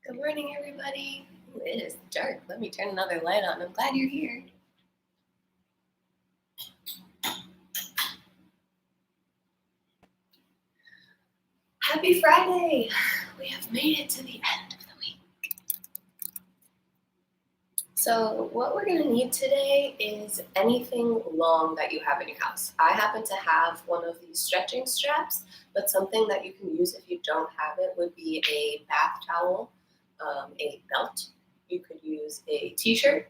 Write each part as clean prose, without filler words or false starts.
Good morning, everybody. Ooh, it is dark. Let me turn another light on. I'm glad you're here. Happy Friday! We have made it to the end of the week. So what we're going to need today is anything long that you have in your house. I happen to have one of these stretching straps, but something that you can use if you don't have it would be a bath towel, a belt. You could use a t-shirt.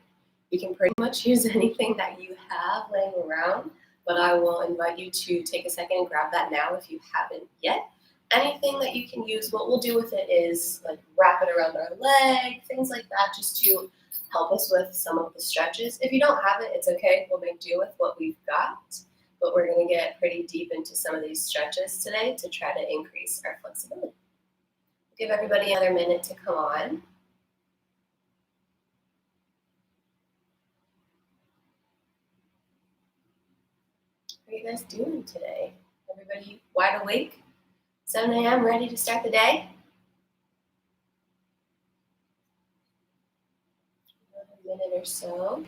You can pretty much use anything that you have laying around, but I will invite you to take a second and grab that now if you haven't yet. Anything that you can use, what we'll do with it is like wrap it around our leg, things like that, just to help us with some of the stretches. If you don't have it, it's okay. We'll make do with what we've got, but we're going to get pretty deep into some of these stretches today to try to increase our flexibility. Give everybody another minute to come on. How are you guys doing today? Everybody wide awake? 7 a.m. ready to start the day? Another minute or so.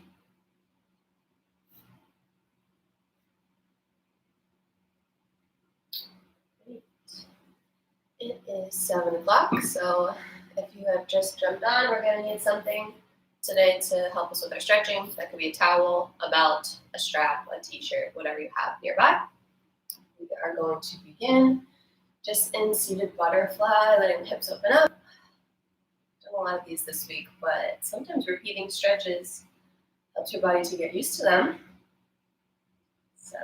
Great. It is 7 o'clock, so if you have just jumped on, we're going to need something today to help us with our stretching. That could be a towel, a belt, a strap, a t-shirt, whatever you have nearby. We are going to begin just in seated butterfly, letting the hips open up. Done a lot of these this week, but sometimes repeating stretches helps your body to get used to them. So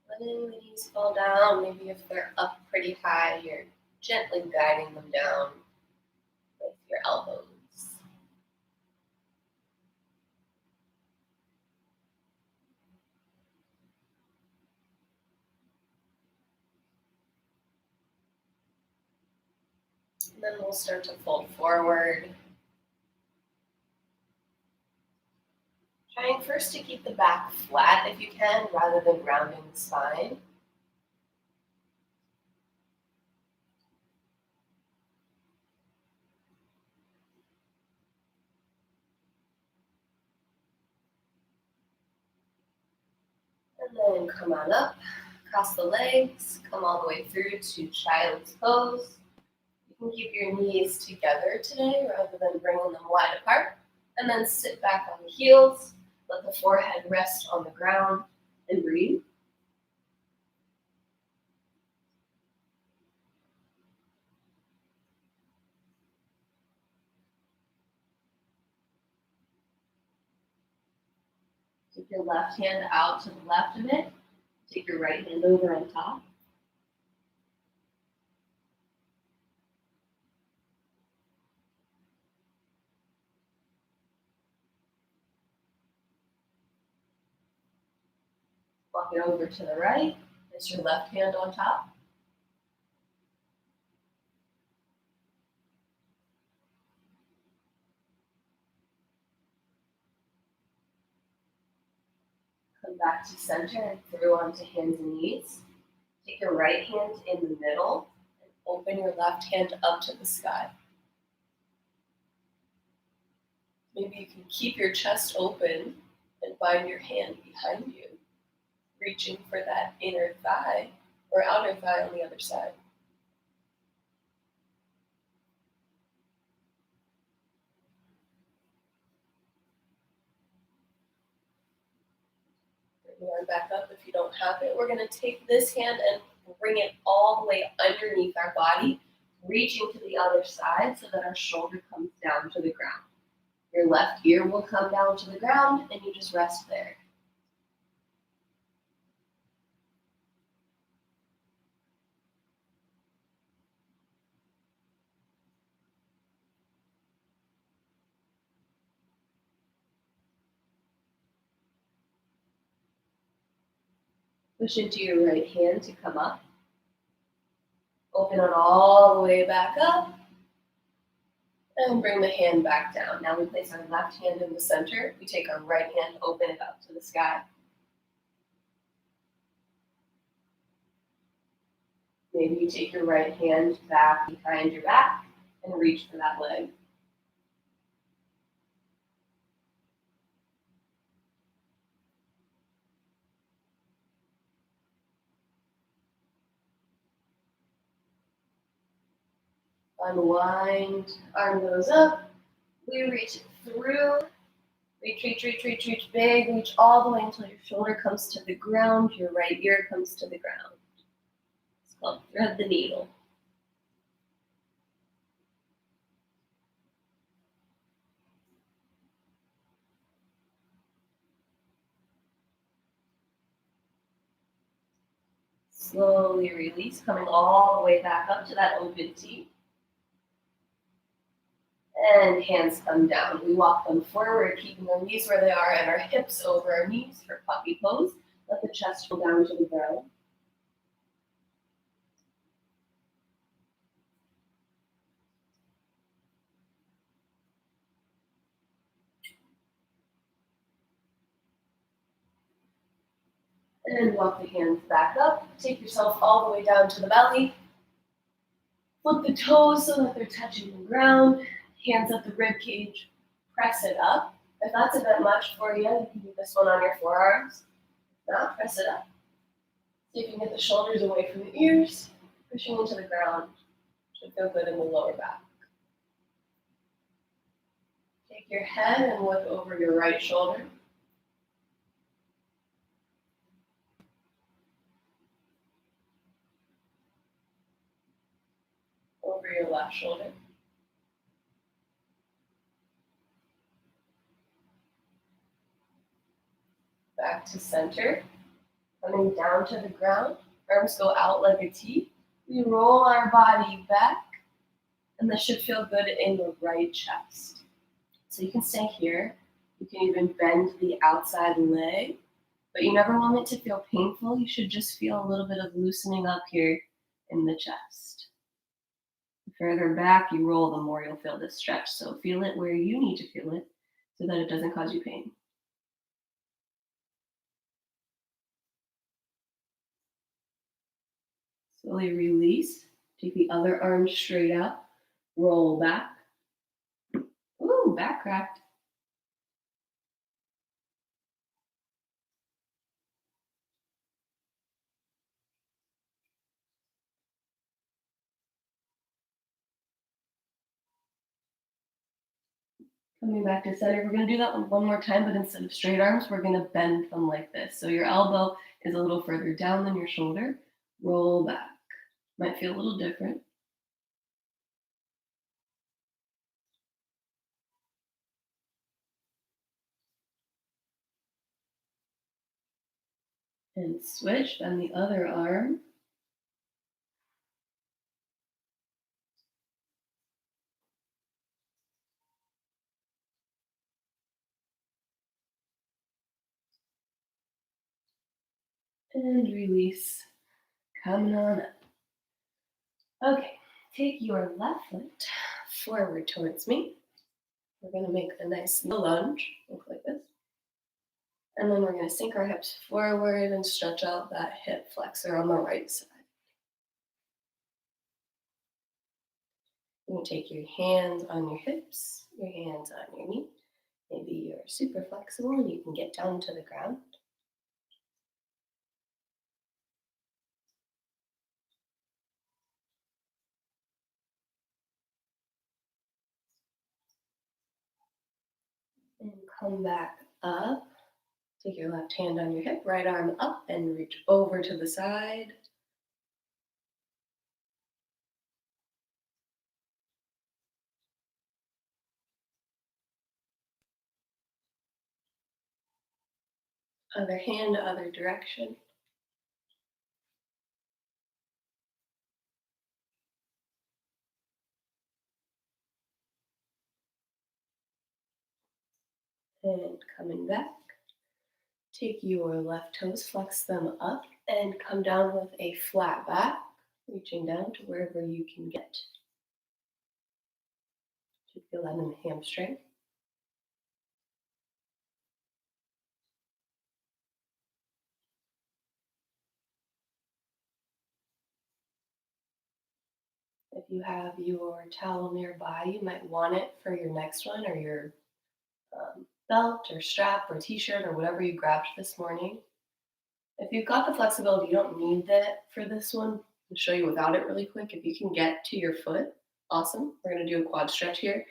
letting the knees fall down. Maybe if they're up pretty high, you're gently guiding them down with your elbows. And then we'll start to fold forward. Trying first to keep the back flat if you can, rather than rounding the spine. And then come on up, cross the legs, come all the way through to child's pose. You can keep your knees together today rather than bringing them wide apart. And then sit back on the heels, let the forehead rest on the ground, and breathe. Take your left hand out to the left of it. Take your right hand over on top. Walk it over to the right. Place your left hand on top. Come back to center and through onto hands and knees. Take your right hand in the middle and open your left hand up to the sky. Maybe you can keep your chest open and find your hand behind you, reaching for that inner thigh or outer thigh on the other side. Bring the arm back up if you don't have it. We're going to take this hand and bring it all the way underneath our body, reaching to the other side so that our shoulder comes down to the ground. Your left ear will come down to the ground and you just rest there. Push into your right hand to come up. Open it all the way back up. And bring the hand back down. Now we place our left hand in the center. We take our right hand, open it up to the sky. Maybe you take your right hand back behind your back and reach for that leg. Unwind, arm goes up, we reach through, reach big, reach all the way until your shoulder comes to the ground, your right ear comes to the ground. It's called thread the needle. Slowly release, coming all the way back up to that open T. And hands come down. We walk them forward, keeping our knees where they are and our hips over our knees for puppy pose. Let the chest go down to the ground. And walk the hands back up. Take yourself all the way down to the belly. Flip the toes so that they're touching the ground. Hands up the rib cage. Press it up. If that's a bit much for you, you can do this one on your forearms. Now press it up. See if you can get the shoulders away from the ears. Pushing into the ground. Should feel good in the lower back. Take your head and look over your right shoulder. Over your left shoulder. Back to center. Coming down to the ground. Arms go out like a T. We roll our body back. And this should feel good in the right chest. So you can stay here. You can even bend the outside leg. But you never want it to feel painful. You should just feel a little bit of loosening up here in the chest. The further back you roll, the more you'll feel this stretch. So feel it where you need to feel it so that it doesn't cause you pain. Slowly release. Take the other arm straight out. Roll back. Ooh, back cracked. Coming back to center, we're going to do that one more time, but instead of straight arms, we're going to bend them like this. So your elbow is a little further down than your shoulder. Roll back. Might feel a little different. And switch, bend the other arm. And release. Coming on up. Okay, take your left foot forward towards me. We're going to make a nice lunge, look like this. And then we're going to sink our hips forward and stretch out that hip flexor on the right side. You can take your hands on your hips, your hands on your knee. Maybe you're super flexible and you can get down to the ground. And come back up. Take your left hand on your hip, right arm up and reach over to the side. Other hand, other direction. And coming back. Take your left toes, flex them up, and come down with a flat back, reaching down to wherever you can get. You feel that in the hamstring. If you have your towel nearby, you might want it for your next one or your belt or strap or t-shirt or whatever you grabbed this morning. If you've got the flexibility, you don't need that for this one. I'll show you without it really quick. If you can get to your foot, awesome. We're gonna do a quad stretch here.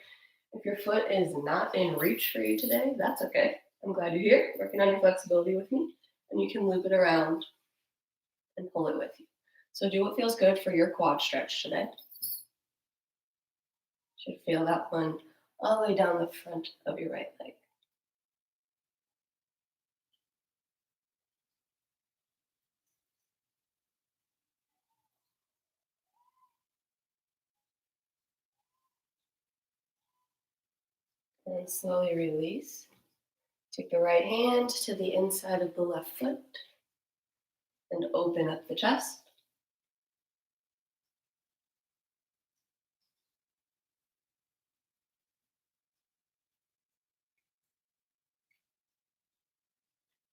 If your foot is not in reach for you today, that's okay. I'm glad you're here, working on your flexibility with me, and you can loop it around and pull it with you. So do what feels good for your quad stretch today. Should feel that one all the way down the front of your right leg. And slowly release. Take the right hand to the inside of the left foot and open up the chest.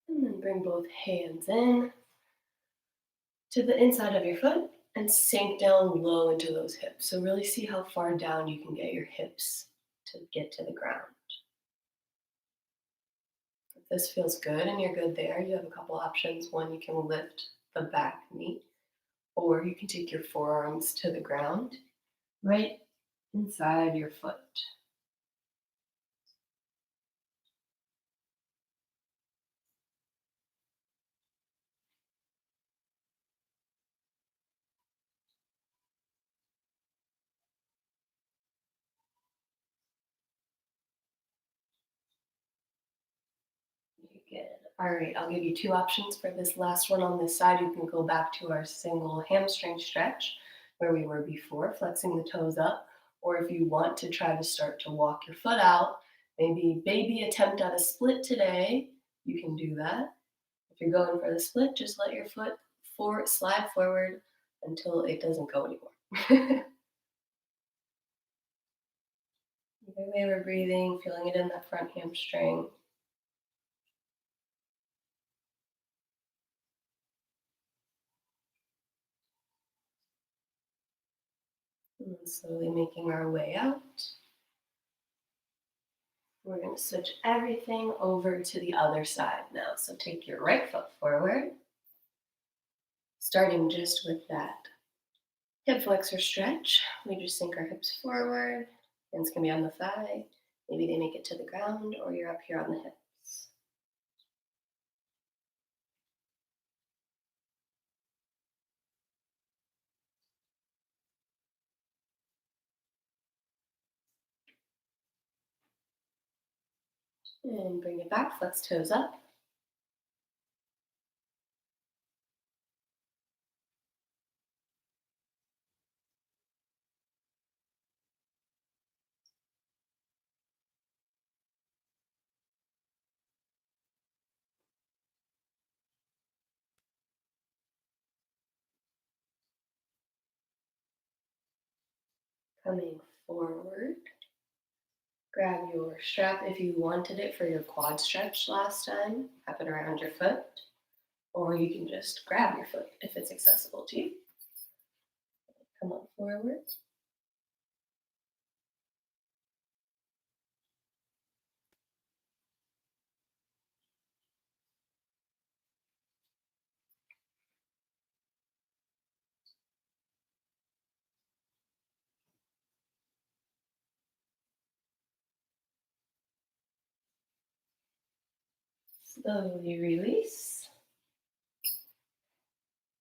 And then bring both hands in to the inside of your foot and sink down low into those hips. So really see how far down you can get your hips to get to the ground. If this feels good and you're good there, you have a couple options. One, you can lift the back knee, or you can take your forearms to the ground right inside your foot. Good. All right, I'll give you two options for this last one on this side. You can go back to our single hamstring stretch where we were before, flexing the toes up. Or if you want to try to start to walk your foot out, maybe baby attempt at a split today, you can do that. If you're going for the split, just let your foot slide forward until it doesn't go anymore. Either way, we're breathing, feeling it in that front hamstring. And then slowly making our way out. We're going to switch everything over to the other side now. So take your right foot forward, starting just with that hip flexor stretch. We just sink our hips forward. Hands can be on the thigh. Maybe they make it to the ground or you're up here on the hips. And bring it back, flex toes up. Coming forward. Grab your strap if you wanted it for your quad stretch last time. Wrap it around your foot. Or you can just grab your foot if it's accessible to you. Come on forward. Slowly release.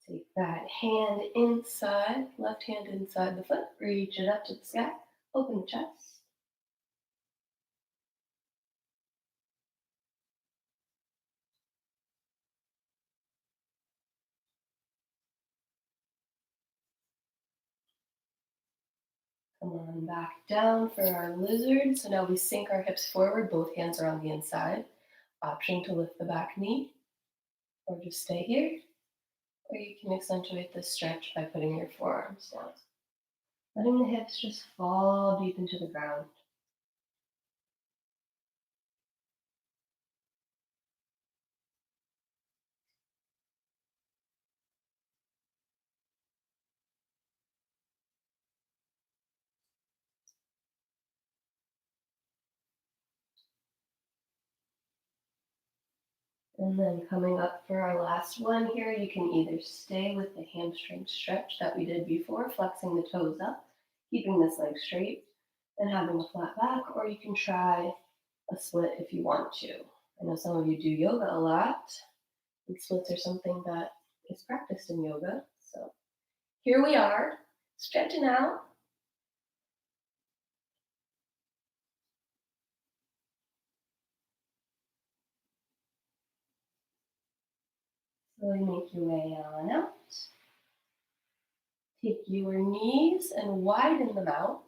Take that hand inside, left hand inside the foot, reach it up to the sky, open the chest. Come on back down for our lizard. So now we sink our hips forward, both hands are on the inside. Option to lift the back knee, or just stay here. Or you can accentuate this stretch by putting your forearms down. Letting the hips just fall deep into the ground. And then coming up for our last one here, you can either stay with the hamstring stretch that we did before, flexing the toes up, keeping this leg straight, and having a flat back, or you can try a split if you want to. I know some of you do yoga a lot, and splits are something that is practiced in yoga. So here we are, stretching out. Slowly make your way on out. Take your knees and widen them out.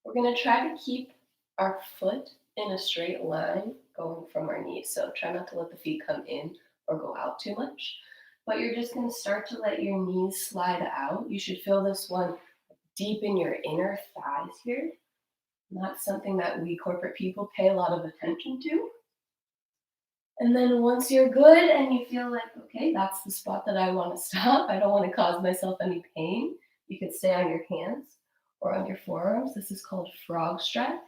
We're going to try to keep our foot in a straight line going from our knees. So try not to let the feet come in or go out too much. But you're just going to start to let your knees slide out. You should feel this one deep in your inner thighs here. Not something that we corporate people pay a lot of attention to. And then once you're good and you feel like, okay, that's the spot that I want to stop, I don't want to cause myself any pain, you can stay on your hands or on your forearms. This is called frog stretch.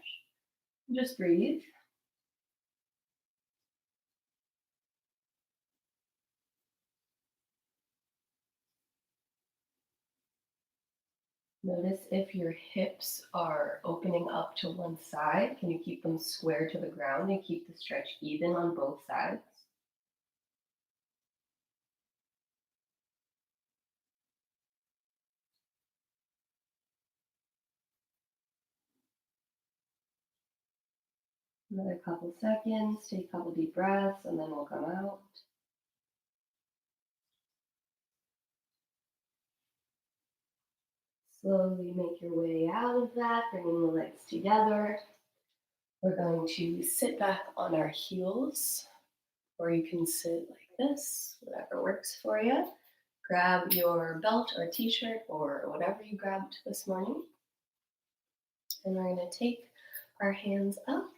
Just breathe. Notice if your hips are opening up to one side. Can you keep them square to the ground and keep the stretch even on both sides? Another couple seconds, take a couple deep breaths, and then we'll come out. Slowly make your way out of that, bringing the legs together. We're going to sit back on our heels, or you can sit like this, whatever works for you. Grab your belt or t-shirt or whatever you grabbed this morning. And we're going to take our hands up.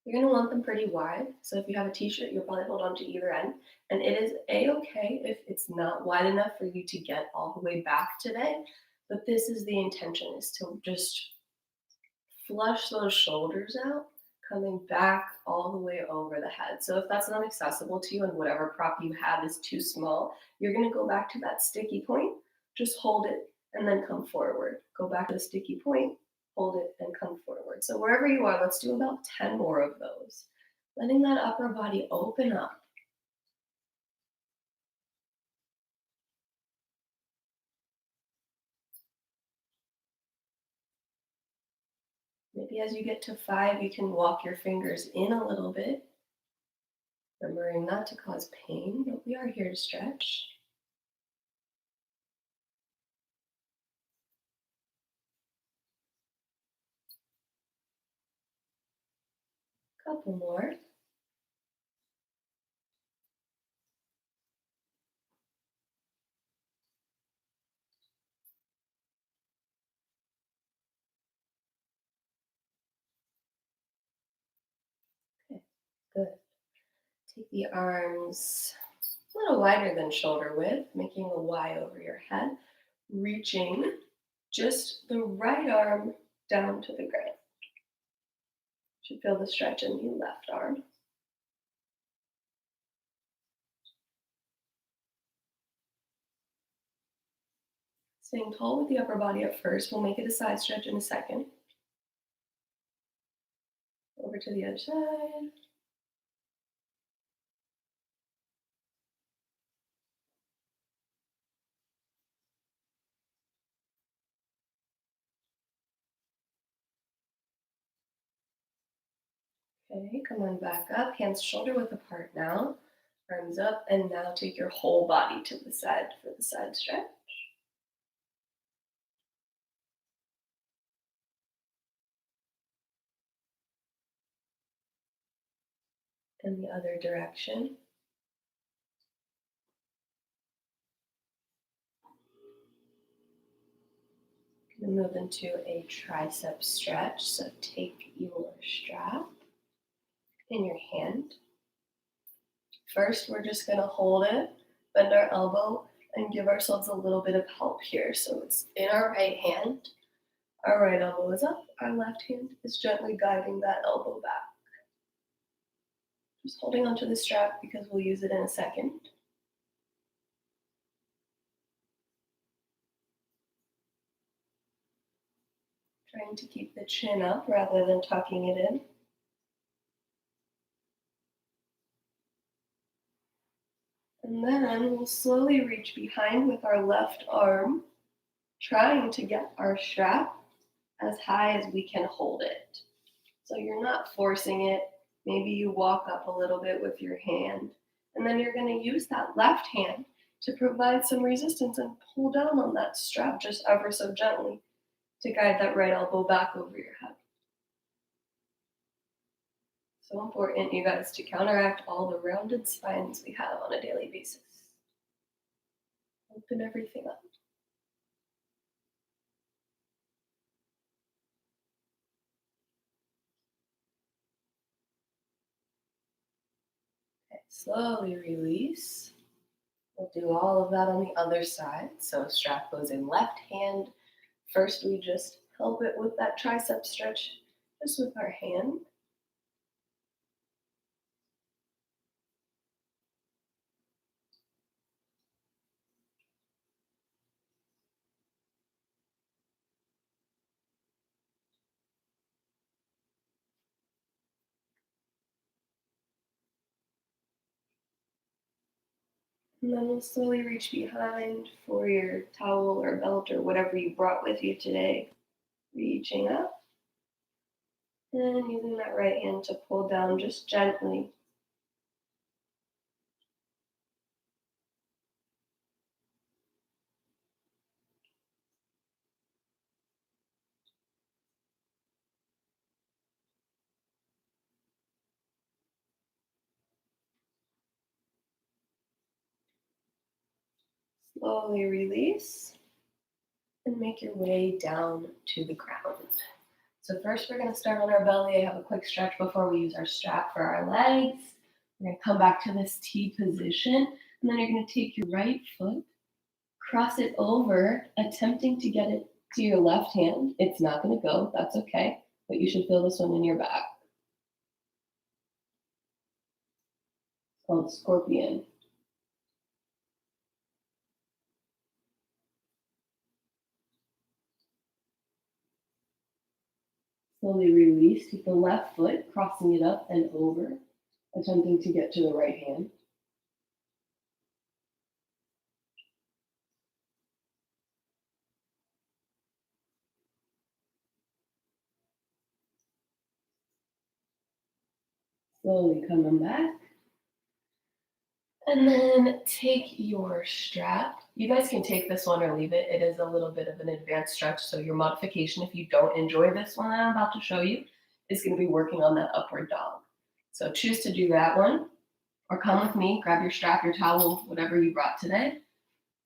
You're going to want them pretty wide. So if you have a t-shirt, you'll probably hold on to either end. And it is a-okay if it's not wide enough for you to get all the way back today. But this is the intention, is to just flush those shoulders out, coming back all the way over the head. So if that's not accessible to you and whatever prop you have is too small, you're going to go back to that sticky point, just hold it and then come forward. Go back to the sticky point, hold it and come forward. So wherever you are, let's do about 10 more of those. Letting that upper body open up. Maybe as you get to 5, you can walk your fingers in a little bit, remembering not to cause pain, but we are here to stretch. Couple more. Okay, good. Take the arms a little wider than shoulder width, making a Y over your head, reaching just the right arm down to the ground. Should feel the stretch in the left arm. Staying tall with the upper body at first. We'll make it a side stretch in a second. Over to the other side. Okay, come on back up. Hands shoulder width apart now. Arms up, and now take your whole body to the side for the side stretch. In the other direction. Going to move into a tricep stretch. So take your strap in your hand. First, we're just going to hold it, bend our elbow, and give ourselves a little bit of help here. So it's in our right hand. Our right elbow is up. Our left hand is gently guiding that elbow back. Just holding onto the strap because we'll use it in a second. Trying to keep the chin up rather than tucking it in. And then we'll slowly reach behind with our left arm, trying to get our strap as high as we can hold it. So you're not forcing it. Maybe you walk up a little bit with your hand, and then you're going to use that left hand to provide some resistance and pull down on that strap just ever so gently to guide that right elbow back over your head. So important, you guys, to counteract all the rounded spines we have on a daily basis. Open everything up. Okay, slowly release. We'll do all of that on the other side. So strap goes in left hand. First, we just help it with that tricep stretch, just with our hand. And then we'll slowly reach behind for your towel or belt or whatever you brought with you today. Reaching up and using that right hand to pull down just gently. Slowly release and make your way down to the ground. So first we're going to start on our belly. I have a quick stretch before we use our strap for our legs. We're going to come back to this T position, and then you're going to take your right foot, cross it over, attempting to get it to your left hand. It's not going to go, that's okay, but you should feel this one in your back. It's called scorpion. Slowly release, take the left foot, crossing it up and over, attempting to get to the right hand. Slowly coming back. And then take your strap. You guys can take this one or leave it. It is a little bit of an advanced stretch, so your modification, if you don't enjoy this one I'm about to show you, is going to be working on that upward dog. So choose to do that one, or come with me, grab your strap, your towel, whatever you brought today.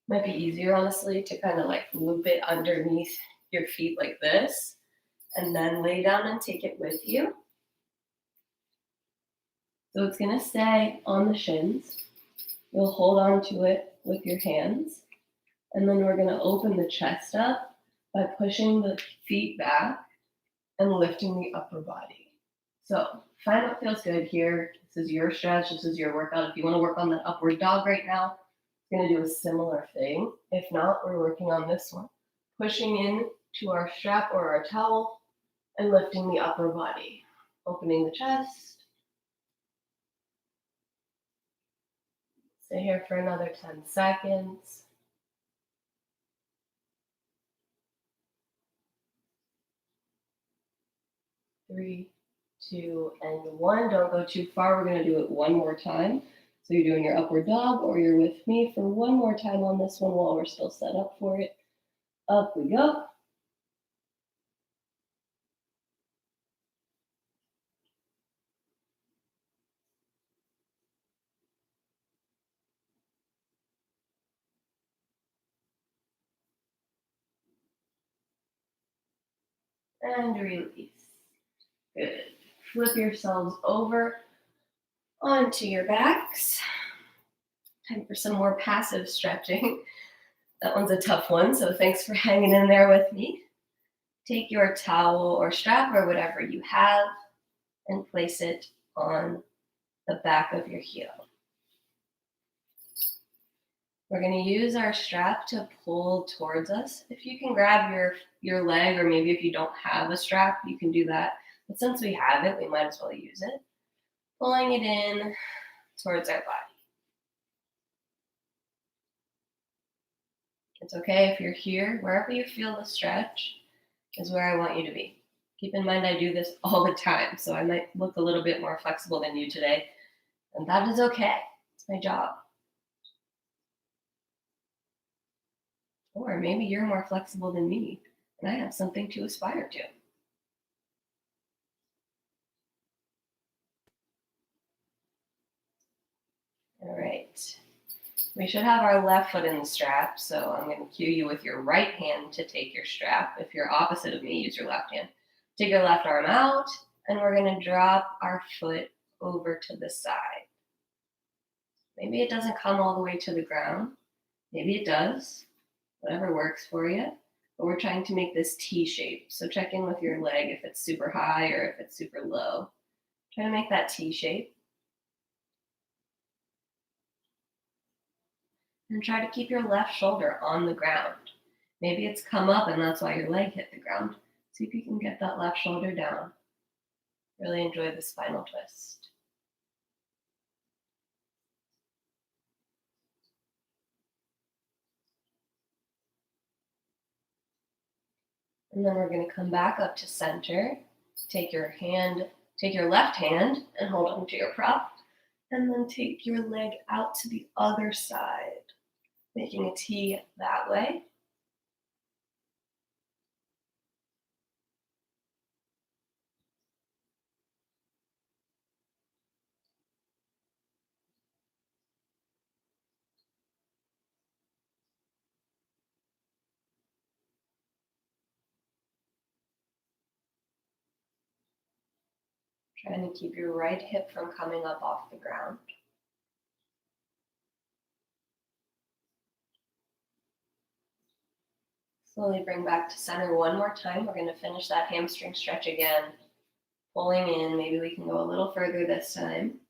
Might be easier, honestly, to kind of like loop it underneath your feet like this, and then lay down and take it with you. So it's going to stay on the shins. You'll hold on to it with your hands, and then we're going to open the chest up by pushing the feet back and lifting the upper body. So find what feels good here. This is your stretch. This is your workout. If you want to work on that upward dog right now, it's going to do a similar thing. If not, we're working on this one. Pushing in to our strap or our towel and lifting the upper body. Opening the chest. Stay here for another 10 seconds. Three, two, and one. Don't go too far. We're going to do it one more time. So you're doing your upward dog, or you're with me for one more time on this one while we're still set up for it. Up we go. And release. Good. Flip yourselves over onto your backs. Time for some more passive stretching. That one's a tough one, so thanks for hanging in there with me. Take your towel or strap or whatever you have and place it on the back of your heel. We're going to use our strap to pull towards us. If you can grab your leg, or maybe if you don't have a strap, you can do that. But since we have it, we might as well use it. Pulling it in towards our body. It's okay if you're here. Wherever you feel the stretch is where I want you to be. Keep in mind I do this all the time, so I might look a little bit more flexible than you today, and that is okay. It's my job. Or maybe you're more flexible than me, and I have something to aspire to. All right. We should have our left foot in the strap, so I'm going to cue you with your right hand to take your strap. If you're opposite of me, use your left hand. Take your left arm out, and we're going to drop our foot over to the side. Maybe it doesn't come all the way to the ground. Maybe it does. Whatever works for you. But we're trying to make this T shape. So check in with your leg if it's super high or if it's super low. Try to make that T shape. And try to keep your left shoulder on the ground. Maybe it's come up and that's why your leg hit the ground. See if you can get that left shoulder down. Really enjoy the spinal twist. And then we're going to come back up to center. Take your left hand and hold on to your prop. And then take your leg out to the other side, making a T that way. Trying to keep your right hip from coming up off the ground. Slowly bring back to center one more time. We're going to finish that hamstring stretch again. Pulling in, maybe we can go a little further this time.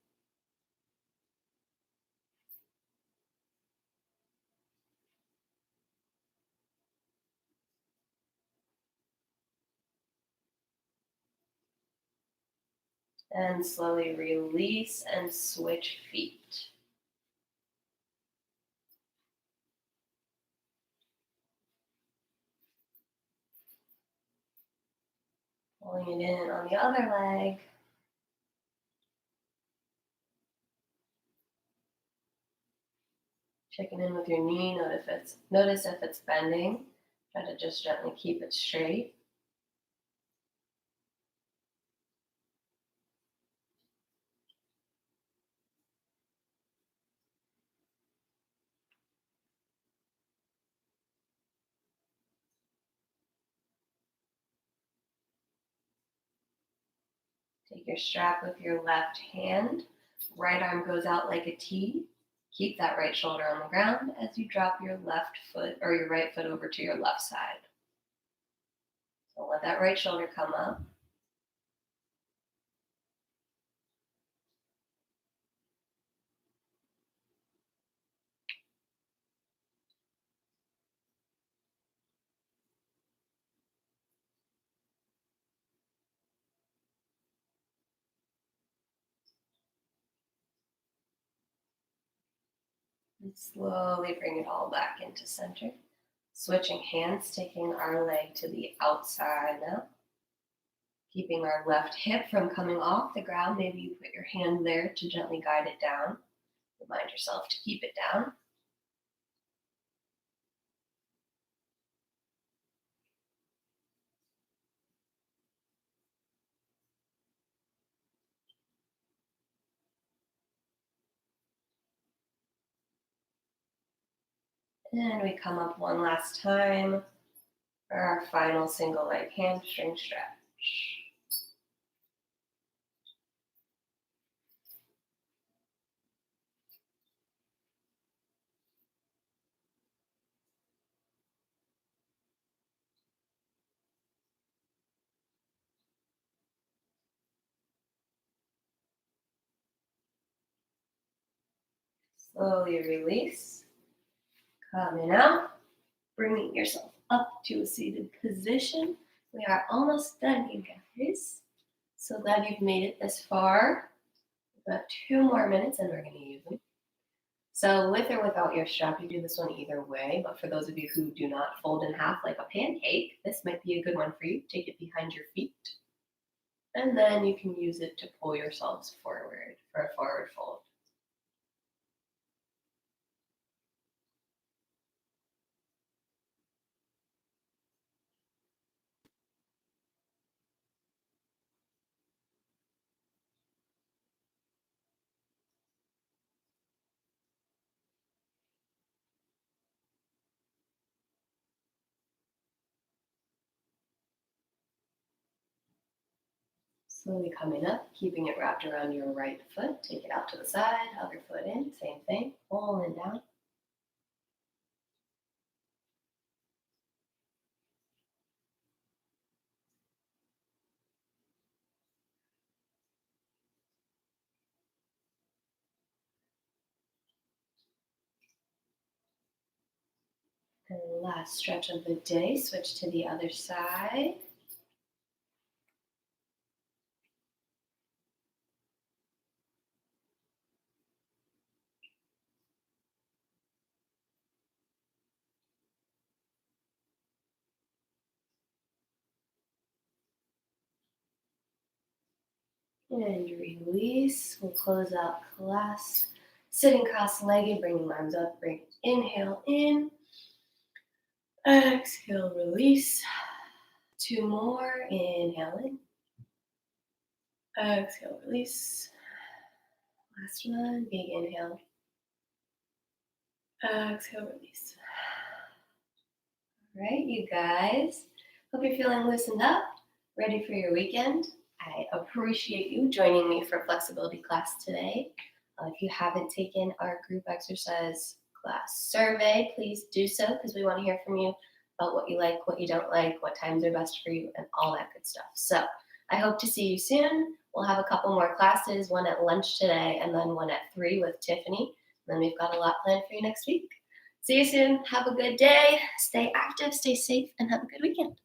And slowly release and switch feet. Pulling it in on the other leg. Checking in with your knee, notice if it's bending. Try to just gently keep it straight. Take your strap with your left hand. Right arm goes out like a T. Keep that right shoulder on the ground as you drop your left foot or your right foot over to your left side. So let that right shoulder come up. And slowly bring it all back into center. Switching hands, taking our leg to the outside now. Keeping our left hip from coming off the ground. Maybe you put your hand there to gently guide it down. Remind yourself to keep it down. And we come up one last time for our final single leg hamstring stretch. Slowly release. Coming out. Bringing yourself up to a seated position. We are almost done, you guys. So glad you've made it this far. We've got 2 more minutes and we're going to use them. So with or without your strap, you do this one either way. But for those of you who do not fold in half like a pancake, this might be a good one for you. Take it behind your feet. And then you can use it to pull yourselves forward for a forward fold. Slowly coming up, keeping it wrapped around your right foot. Take it out to the side, other foot in, same thing, pulling down. And last stretch of the day, switch to the other side. And release. We'll close out class. Sitting cross-legged, bringing arms up. Bring inhale in. Exhale, release. 2 more. Inhale in. Exhale, release. Last one. Big inhale. Exhale, release. All right, you guys. Hope you're feeling loosened up, ready for your weekend. I appreciate you joining me for flexibility class today. If you haven't taken our group exercise class survey, please do so because we want to hear from you about what you like, what you don't like, what times are best for you, and all that good stuff. So I hope to see you soon. We'll have a couple more classes, one at lunch today and then one at 3 with Tiffany. And then we've got a lot planned for you next week. See you soon. Have a good day. Stay active, stay safe, and have a good weekend.